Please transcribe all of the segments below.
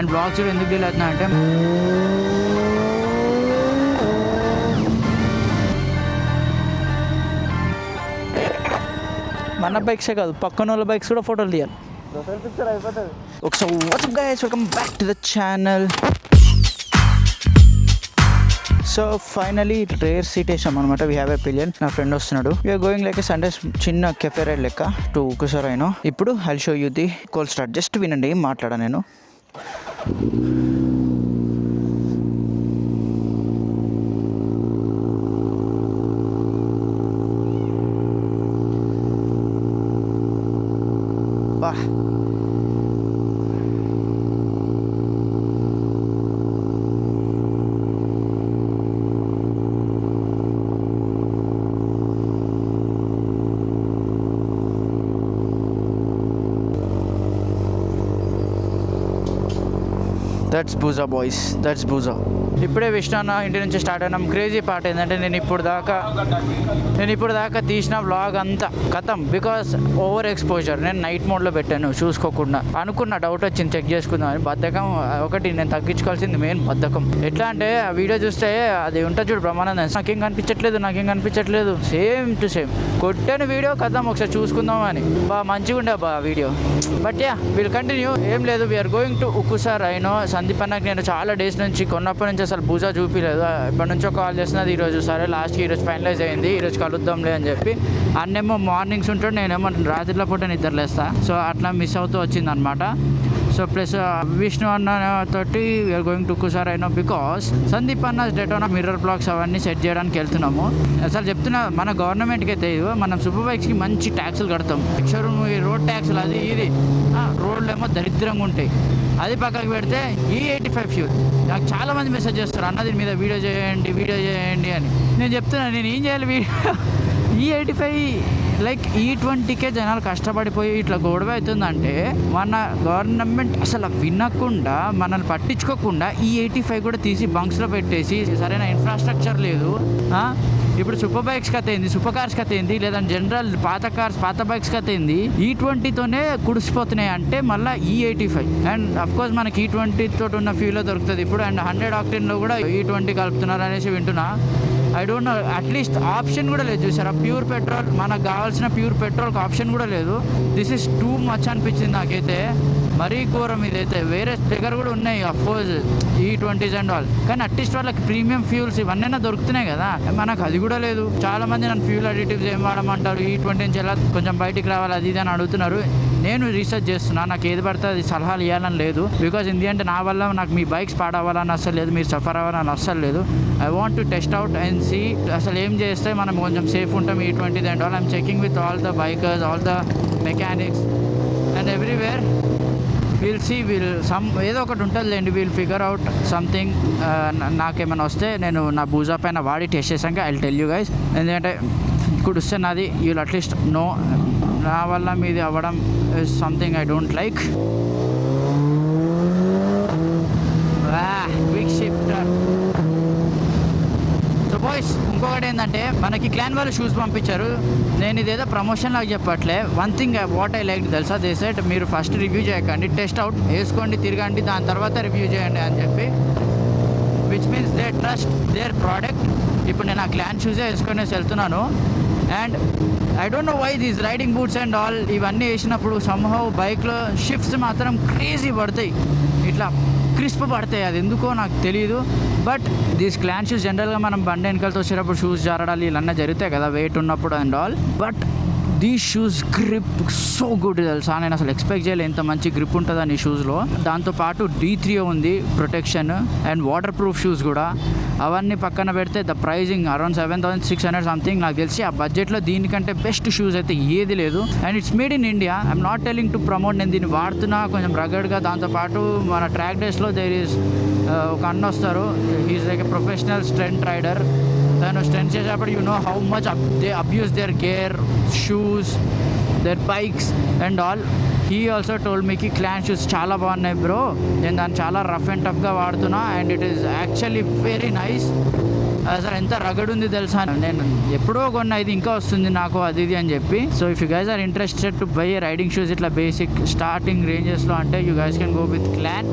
And blogs కూడా ఎందుకు delay అవుతున్నాయి అంటే మన బైక్సే కాదు పక్కన వాళ్ళ బైక్స్ కూడా ఫోటోలు తీయాలి ఒకసారి. What's up guys, welcome back to the channel. So finally rear seat వేసాం అనమాట. We have a pillion. నా ఫ్రెండ్ వస్తున్నాడు. We're going like a Sunday చిన్న కెఫే రైడ్ లెక్క టు కుసరైనో. ఇప్పుడు I'll show you the cold start. Just వినండి, ఏం మాట్లాడా నేను. బా దట్స్ బూజా బాయ్స్, దట్స్ బూజా. ఇప్పుడే విష్ణు ఇంటి నుంచి స్టార్ట్ అయినాం. క్రేజీ పార్ట్ ఏంటంటే నేను ఇప్పుడు దాకా తీసిన వ్లాగ్ అంతా కథం బికాస్ ఓవర్ ఎక్స్పోజర్. నేను నైట్ మోడ్లో పెట్టాను చూసుకోకుండా. అనుకున్న డౌట్ వచ్చింది, చెక్ చేసుకుందాం అని. బద్ధకం ఒకటి నేను తగ్గించుకోవాల్సింది మెయిన్ బద్ధకం. ఎట్లా అంటే ఆ వీడియో చూస్తే అది ఉంటుంది చూడు బ్రహ్మానందం, నాకేం కనిపించట్లేదు సేమ్ టు సేమ్ కొట్టాను వీడియో కథం. ఒకసారి చూసుకుందాం అని బాగా మంచిగా ఉండే బా video. But yeah will continue. ఏం లేదు, వీఆర్ గోయింగ్ టు ఉక్కుసారైనో. సందీప్ అన్నకి నేను చాలా డేస్ నుంచి కొన్నప్పటి నుంచి అసలు బూజా చూపించలేదు. ఎప్పటి నుంచో కాల్ చేస్తున్నది. ఈరోజు సరే లాస్ట్కి ఈరోజు ఫైనలైజ్ అయింది, ఈరోజు కలుద్దాంలే అని చెప్పి. అన్నేమో మార్నింగ్స్ ఉంటాడు, నేనేమో రాత్రిలో పూట నిద్రలేస్తా. సో అట్లా మిస్ అవుతూ వచ్చింది అనమాట. సో ప్లస్ విష్ణు అన్న తోటి వీఆర్ గోయింగ్ టు కుసారైనో బికాస్ సందీప్ అన్న డెటోనా మిర్రర్ బ్లాక్స్ అవన్నీ సెట్ చేయడానికి వెళ్తున్నాము. అసలు చెప్తున్నా, మన గవర్నమెంట్కి అయితే మనం సూపర్ బైక్స్కి మంచి ట్యాక్సులు కడతాం. షోరూమ్ రోడ్ ట్యాక్సులు అది ఇది. రోడ్లు ఏమో దరిద్రంగా ఉంటాయి. అది పక్కకు పెడితే E85 ఫ్యూల్. నాకు చాలామంది మెసేజ్ చేస్తారు, అన్న దీని మీద వీడియో చేయండి అని. నేను చెప్తున్నాను, నేను ఏం చేయాలి వీడియో. E85 లైక్ E20కే జనాలు కష్టపడిపోయి ఇట్లా గొడవ అవుతుందంటే మన గవర్నమెంట్ అసలు వినకుండా మనల్ని పట్టించుకోకుండా E85 కూడా తీసి బంక్స్లో పెట్టేసి సరైన ఇన్ఫ్రాస్ట్రక్చర్ లేదు. ఇప్పుడు సూపర్ బైక్స్ కథ ఏంది, సూపర్ కార్స్ కథ ఏంది, లేదంటే జనరల్ పాత బైక్స్ కథ ఏంది. E20తోనే కుడిసిపోతున్నాయి అంటే మళ్ళీ E85. అండ్ అఫ్కోర్స్ మనకి E20 తోటి ఉన్న ఫ్యూలో దొరుకుతుంది ఇప్పుడు. అండ్ 100 ఆక్టేన్లో కూడా E20 కలుపుతున్నారు అనేసి వింటున్నా. I don't no, at least option కూడా లేదు చూసారా. ప్యూర్ పెట్రోల్, మనకు కావాల్సిన ప్యూర్ పెట్రోల్కి ఆప్షన్ కూడా లేదు. దిస్ ఈస్ టూ మచ్ అనిపించింది నాకైతే. మరీ ఘోరం ఇదైతే. వేరే దగ్గర కూడా ఉన్నాయి అఫ్కోర్స్ E20s అండ్ ఆల్, కానీ అట్లీస్ట్ వాళ్ళకి ప్రీమియం ఫ్యూల్స్ ఇవన్నీ దొరుకుతున్నాయి కదా, మనకు అది కూడా లేదు. చాలా మంది నన్ను ఫ్యూల్ అడిటివ్స్ ఏం వాడమంటారు, E20 నుంచి ఎలా కొంచెం బయటికి రావాలి అది ఇది అని అడుగుతున్నారు. నేను రీసెర్చ్ చేస్తున్నా, నాకు ఏది పడితే అది సలహాలు ఇవ్వాలని లేదు. బికాజ్ ఇంది అంటే నా వల్ల నాకు మీ బైక్స్ పాడవ్వాలని అస్సలు లేదు, మీరు సఫర్ అవ్వాలని అస్సలు లేదు. I want to test out and see అసలు ఏం చేస్తే మనం కొంచెం సేఫ్ ఉంటాం E20 and all. I'm checking with all the bikers, all the mechanics and everywhere. We'll see, ఏదో ఒకటి ఉంటుందిలేండి. We'll figure out something. నాకేమైనా వస్తే నేను నా బూజా పైన వాడి టెస్ట్ చేశాక ఐ టెల్ యూ గైస్. ఎందుకంటే ఇప్పుడు వస్తే నాది యూల్ అట్లీస్ట్ నో, నా వల్ల మీది అవ్వడం is something I don't like. Quick shifter. So boys, ఇంకొకటి ఏంటంటే మనకి క్లాన్ వాళ్ళు షూస్ పంపించారు. నేను ఇదేదో ప్రమోషన్ లాగా చెప్పట్లే. One thing what I like తెలుసా, దే సెడ్ మీరు ఫస్ట్ రివ్యూ చేయకండి, టెస్ట్ అవుట్ వేసుకోండి, తిరగండి, దాని తర్వాత రివ్యూ చేయండి అని చెప్పి. Which means they trust their product. ఇప్పుడు నేను ఆ క్లాన్ షూసే వేసుకొని వెళ్తున్నాను. And I don't know why these riding boots and all ఇవన్నీ వేసినప్పుడు సమ్హౌ బైక్లో షిఫ్ట్స్ మాత్రం క్రేజీ పడతాయి, ఇట్లా క్రిస్ప్ పడతాయి. అది ఎందుకో నాకు తెలియదు. బట్ దీస్ క్లాన్ షూస్ జనరల్గా మనం బండి వెనకాలతో వచ్చేటప్పుడు షూస్ జారడాలు ఇవన్నీ జరుగుతాయి కదా వెయిట్ ఉన్నప్పుడు and all. But these shoes grip so good తెలుసా. నేను అసలు ఎక్స్పెక్ట్ చేయలేదు ఎంత మంచి గ్రిప్ ఉంటుందని ఈ షూస్లో. దాంతోపాటు D3 ఉంది protection and water proof shoes కూడా. అవన్నీ పక్కన పెడితే ద ప్రైజింగ్ అరౌండ్ 7,600 సంథింగ్. నాకు తెలిసి ఆ బడ్జెట్లో దీనికంటే బెస్ట్ షూస్ అయితే ఏది లేదు. And it's made in India. I'm not telling to promote, నేను దీన్ని వాడుతున్నా కొంచెం రగడ్గా. దాంతోపాటు మన ట్రాక్ డేస్లో దేర్ ఈస్ ఒక అన్న వస్తారు, he's like a professional stunt rider. తను స్ట్రెంట్ చేసేటప్పుడు you know how much they abuse their gear, shoes, their bikes and all. He also told మీకి క్లాన్ షూస్ చాలా బాగున్నాయి బ్రో, నేను దాన్ని చాలా రఫ్ అండ్ టఫ్గా వాడుతున్నా and it is actually very nice. అసలు ఎంత రగడ్ ఉంది తెలుసా. నేను ఎప్పుడో కొన్నా, ఇది ఇంకా వస్తుంది నాకు అది ఇది అని చెప్పి. So if you guys are interested to buy riding shoes ఇట్లా బేసిక్ స్టార్టింగ్ రేంజెస్లో అంటే you guys can go with Clan.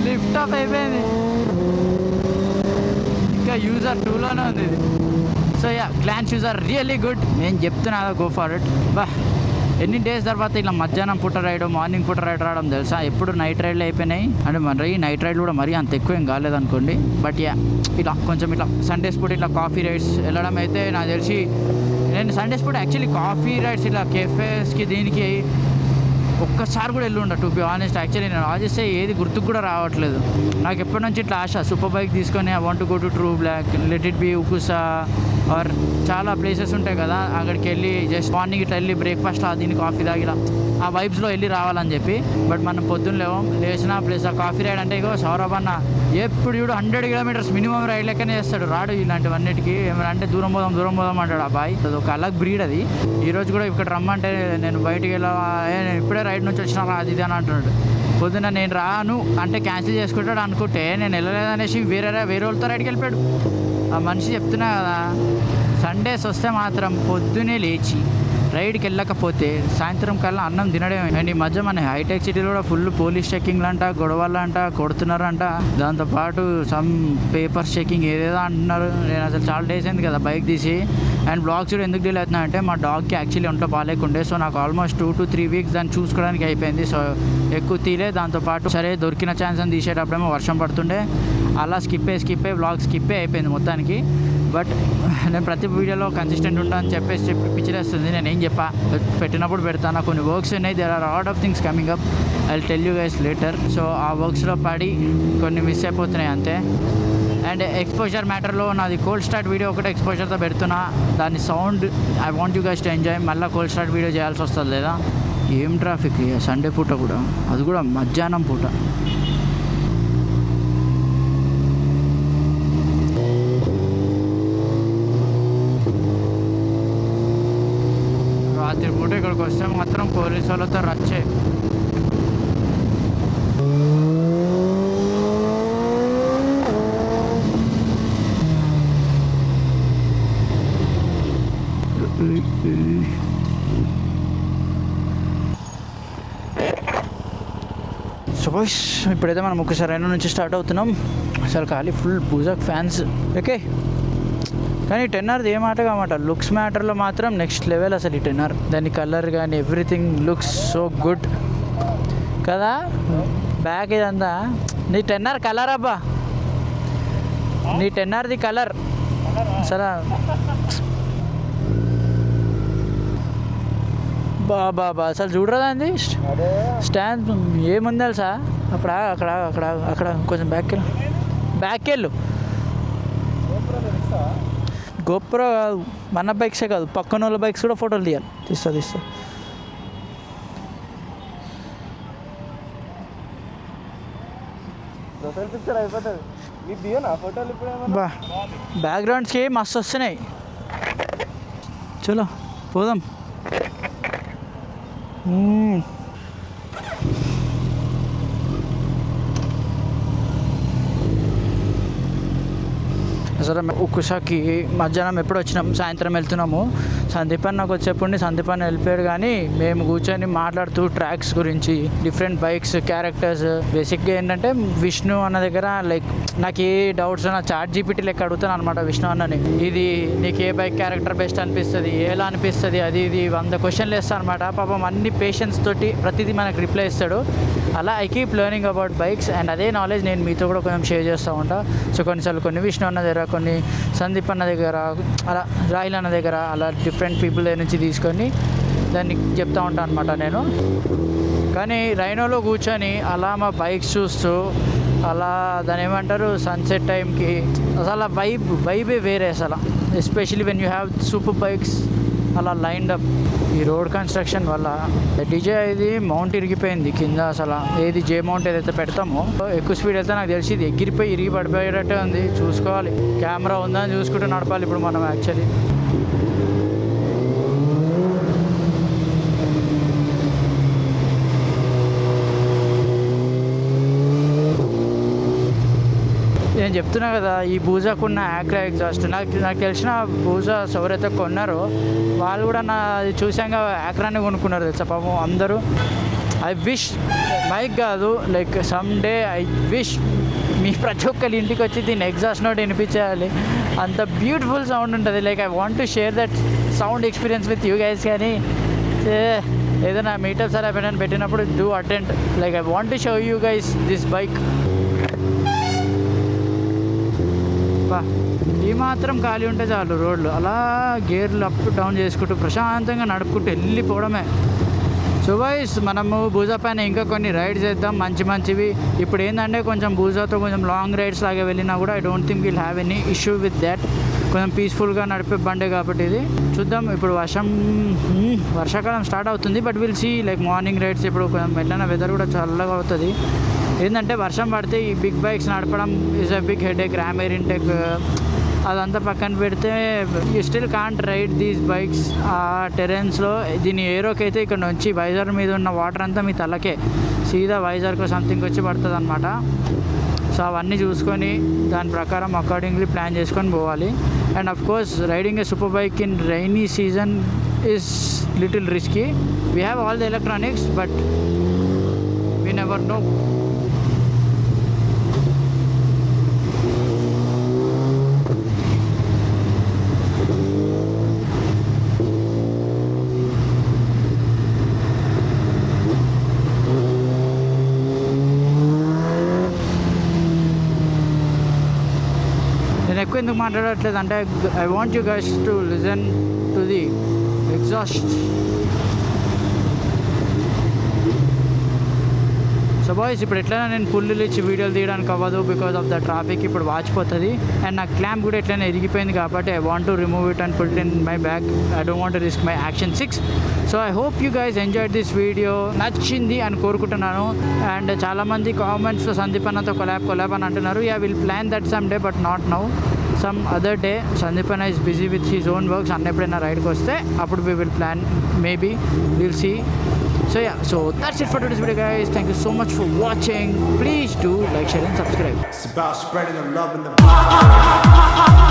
Lift off అయిపోయింది, ఇంకా యూజర్ 2లోనే ఉంది ఇది. So yeah, glance user really good. నేను చెప్తున్నా గో ఫర్ ఇట్. బా, ఎన్ని డేస్ తర్వాత ఇలా మధ్యాహ్నం పూట రైడ్, మార్నింగ్ పూట రైడ్ రావడం తెలుసా. ఎప్పుడు నైట్ రైడ్లు అయిపోయినాయి, అంటే మరి నైట్ రైడ్లు కూడా మరీ అంత ఎక్కువ ఏం కాలేదనుకోండి. బట్ యా, ఇలా కొంచెం ఇట్లా సండేస్ పూట ఇట్లా కాఫీ రైడ్స్ వెళ్ళడం అయితే నాకు తెలిసి, నేను సండేస్ పూట యాక్చువల్లీ కాఫీ రైడ్స్ ఇలా కెఫేస్కి దీనికి ఒక్కసారి కూడా వెళ్ళి ఉండ. టు బి ఆనెస్ట్, యాక్చువల్లీ నేను ఆలోచిస్తే ఏది గుర్తుకు కూడా రావట్లేదు. నాకు ఎప్పటి నుంచి ఇట్లా ఆశ, సూపర్ బైక్ తీసుకొని I want to go to ట్రూ బ్లాక్, లెట్ ఇట్ బి ఉకుసా ఆర్ చాలా ప్లేసెస్ ఉంటాయి కదా, అక్కడికి వెళ్ళి జస్ట్ మార్నింగ్ ఇట్లా వెళ్ళి బ్రేక్ఫాస్ట్ దీన్ని కాఫీ తాగిలా ఆ వైబ్స్లో వెళ్ళి రావాలని చెప్పి. బట్ మనం పొద్దున్న లేచిన ప్లేస్ ఆ కాఫీ రైడ్ అంటే ఇగో సౌరభ్ అన్న ఎప్పుడు చూడు 100 కిలోమీటర్స్ మినిమం రైడ్ లెక్కనే చేస్తాడు. రాడు ఇలాంటివన్నిటికీ, ఏమైనా అంటే దూరం పోదాం అంటాడు ఆ బాయ్. అది ఒక అలగ్ బ్రీడ్ అది. ఈరోజు కూడా ఇక్కడ రమ్మంటే నేను బయటికి నేను ఇప్పుడే రైడ్ నుంచి వచ్చినా అది ఇది అని అంటున్నాడు. పొద్దున్న నేను రాను అంటే క్యాన్సిల్ చేసుకుంటాడు అనుకుంటే, నేను వెళ్ళలేదనేసి వేరే వాళ్ళతో రైడ్కి వెళ్ళిపోయాడు ఆ మనిషి. చెప్తున్నా కదా, సండేస్ వస్తే మాత్రం పొద్దునే లేచి రైడ్కి వెళ్ళకపోతే సాయంత్రం కల్లా అన్నం తినడం. అండ్ ఈ మధ్య మన హైటెక్ సిటీలో కూడా ఫుల్ పోలీస్ చెకింగ్లు అంట, గొడవలు అంట, కొడుతున్నారంట. దాంతోపాటు సమ్ పేపర్స్ చెకింగ్ ఏదేదో అంటున్నారు. నేను అసలు చాలా డేస్ అయింది కదా బైక్ తీసి. అండ్ బ్లాగ్స్ కూడా ఎందుకు డిలే అవుతున్నా అంటే, మా డాగ్కి యాక్చువల్లీ ఒంట్లో బాగాలేకుండే. సో నాకు ఆల్మోస్ట్ 2 to 3 weeks దాన్ని చూసుకోవడానికి అయిపోయింది. సో ఎక్కువ తీలే. దాంతోపాటు సరే దొరికిన ఛాన్స్ అని తీసేటప్పుడేమో వర్షం పడుతుండే, అలా స్కిప్ అయ్యి బ్లాగ్ స్కిప్ అయిపోయింది మొత్తానికి. బట్ నేను ప్రతి వీడియోలో కన్సిస్టెంట్ ఉంటా అని చెప్పి పిచ్చిలేస్తుంది. నేను ఏం చెప్పా, పెట్టినప్పుడు పెడతాను. కొన్ని వర్క్స్ ఉన్నాయి, there are all of things coming up, I will tell you guys later. So ఆ వర్క్స్లో పడి కొన్ని మిస్ అయిపోతున్నాయి అంతే. అండ్ ఎక్స్పోజర్ మ్యాటర్లో నాది కోల్డ్ స్టార్ట్ వీడియో ఒకటి ఎక్స్పోజర్తో పెడుతున్నా. దాని sound I want you guys to enjoy. మళ్ళీ కోల్డ్ స్టార్ట్ వీడియో చేయాల్సి వస్తుంది లేదా. ఏం ట్రాఫిక్ సండే పూట కూడా, అది కూడా మధ్యాహ్నం పూట. రాత్రి పూట ఇక్కడికి వస్తే మాత్రం పోలీసు వాళ్ళతో రచ్చే. సో బాయ్స్, ఇప్పుడైతే మనం ఒకసారి రైన్ నుంచి స్టార్ట్ అవుతున్నాం. అసలు ఖాళీ ఫుల్ బూజాక్ ఫ్యాన్స్. ఓకే, కానీ 10R ఏ మాట కామాట, లుక్స్ మ్యాటర్లో మాత్రం నెక్స్ట్ లెవెల్ అసలు ఈ 10R. దాని కలర్ కానీ ఎవ్రీథింగ్ లుక్స్ సో గుడ్ కదా. బ్యాక్ ఇదంతా నీ 10R కలర్ అబ్బా, నీ 10Rది కలర్ అసలు బాబా అసలు చూడరాదండి. స్టాండ్ ఏముంది తెలుసా, అక్కడ అక్కడ అక్కడ అక్కడ కొంచెం బ్యాక్ వెళ్ళు. గోప్రో కాదు, మన బైక్సే కాదు, పక్కన వాళ్ళ బైక్స్ కూడా ఫోటోలు తీయాలి. తీస్తా బా, బ్యాక్గ్రౌండ్స్కి మస్తు వస్తున్నాయి. చలో పోదాం. సరే, ఉక్కుసాకి మధ్యాహ్నం ఎప్పుడు వచ్చినాం, సాయంత్రం వెళ్తున్నాము. సందీప్ అన్న నాకు వచ్చేప్పుడు సందీప్ అన్న వెళ్ళిపోయాడు, కానీ మేము కూర్చొని మాట్లాడుతూ ట్రాక్స్ గురించి, డిఫరెంట్ బైక్స్, క్యారెక్టర్స్. బేసిక్గా ఏంటంటే విష్ణు అన్న దగ్గర లైక్ నాకు ఏ డౌట్స్ నా చాట్ జీపీటీ లెక్క అడుగుతాను అనమాట విష్ణు అన్నని. ఇది నీకు ఏ బైక్ క్యారెక్టర్ బెస్ట్ అనిపిస్తుంది, ఎలా అనిపిస్తుంది, అది ఇది 100 questions వేస్తాను అనమాట. పాపం అన్ని పేషెన్స్ తోటి ప్రతిదీ మనకు రిప్లై ఇస్తాడు. అలా I keep learning about bikes. And అదే నాలెడ్జ్ నేను మీతో కూడా కొంచెం షేర్ చేస్తూ ఉంటా. సో కొన్నిసార్లు కొన్ని విష్ణు అన్న దగ్గర, కొన్ని సందీప్ అన్న దగ్గర, అలా రాహిల్ అన్న దగ్గర, అలా డిఫరెంట్ పీపుల్ దగ్గర నుంచి తీసుకొని దాన్ని చెప్తూ ఉంటాను అనమాట నేను. కానీ రైనోలో కూర్చొని అలా మా బైక్స్ చూస్తూ అలా దాని ఏమంటారు సన్సెట్ టైంకి అసలు వైబే వేరే అసలు. Especially when you have super bikes అలా లైన్డ్ అప్. ఈ రోడ్ కన్స్ట్రక్షన్ వల్ల డిజే ఇది మౌంట్ ఇరిగిపోయింది కింద. అసలు ఏది జే మౌంట్ ఏదైతే పెడతామో ఎక్కువ స్పీడ్ వెళ్తే నాకు తెలిసి ఇది ఇరిగి పడిపోయేటట్టే ఉంది. చూసుకోవాలి, కెమెరా ఉందని చూసుకుంటూ నడపాలి ఇప్పుడు మనం యాక్చువల్లీ. నేను చెప్తున్నా కదా, ఈ బూజాకున్న యాక్రా ఎగ్జాస్ట్ నాకు తెలిసిన బూజాస్ ఎవరైతే కొన్నారో వాళ్ళు కూడా నా చూసాక యాక్రాన్ని కొనుక్కున్నారు తెలుసా పాపం అందరూ. ఐ విష్ మైక్ కాదు, like some day I wish me ప్రతి ఒక్కరి ఇంటికి వచ్చి దీన్ని ఎగ్జాస్ట్ నోట్ వినిపించేయాలి. అంత బ్యూటిఫుల్ సౌండ్ ఉంటుంది. Like I want to share that sound experience with you guys. కానీ ఏదైనా మీటప్స్ అలా పెట్టినప్పుడు do attend. Like I want to show you guys this bike. ఈ మాత్రం ఖాళీ ఉంటే చాలు రోడ్లు, అలా గేర్లు అప్ డౌన్ చేసుకుంటూ ప్రశాంతంగా నడుపుకుంటూ వెళ్ళిపోవడమే. సో గైస్, మనము బూజా పైన ఇంకా కొన్ని రైడ్స్ చేద్దాం మంచివి. ఇప్పుడు ఏంటంటే కొంచెం బూజాతో కొంచెం లాంగ్ రైడ్స్ లాగా వెళ్ళినా కూడా I don't think will have any issue with that. కొంచెం పీస్ఫుల్గా నడిపే బండే కాబట్టి ఇది చూద్దాం. ఇప్పుడు వర్షాకాలం స్టార్ట్ అవుతుంది, but will see like morning rides. ఇప్పుడు కొంచెం ఎట్లైనా వెదర్ కూడా చల్లగా అవుతుంది. ఏంటంటే వర్షం పడితే ఈ బిగ్ బైక్స్ నడపడం is a big headache, ram air intake అదంతా పక్కన పెడితే you still can't ride these bikes ఆ టెరెన్స్లో. దీని ఏరోకి అయితే ఇక్కడ నుంచి వైజర్ మీద ఉన్న వాటర్ అంతా మీ తలకే సీదా వైజర్కో సంథింగ్ వచ్చి పడుతుంది అనమాట. సో అవన్నీ చూసుకొని దాని ప్రకారం అకార్డింగ్లీ ప్లాన్ చేసుకొని పోవాలి. And of course riding A super bike in rainy season is little risky. We have all the electronics but we never know. నేను ఎక్కువ ఎందుకు మాట్లాడట్లేదు అంటే I want you guys to listen to the exhaust. So boys, ఇప్పుడు ఎట్లయినా నేను పుల్లులు ఇచ్చి వీడియోలు తీయడానికి అవ్వదు బికాస్ ఆఫ్ ద ట్రాఫిక్. ఇప్పుడు వాచిపోతుంది అండ్ నా క్లాంప్ కూడా ఎట్లయినా ఎరిగిపోయింది కాబట్టి I want to remove it and put it in my bag. I don't want to risk my action 6. So I hope you guys enjoyed this video. నచ్చింది అని కోరుకుంటున్నాను. And చాలామంది కామెంట్స్లో సందీప్ అన్నతో కొలాబ్ అని అంటున్నారు. Yeah will plan that some day but not now, some other day. Sandeep అన్న is busy with his own works. అన్న ఎప్పుడైనా రైడ్కి వస్తే అప్పుడు we will plan, maybe will see. So yeah, so that's it for today's video guys. Thank you so much for watching. Please do like, share and subscribe. It's about spreading the love and the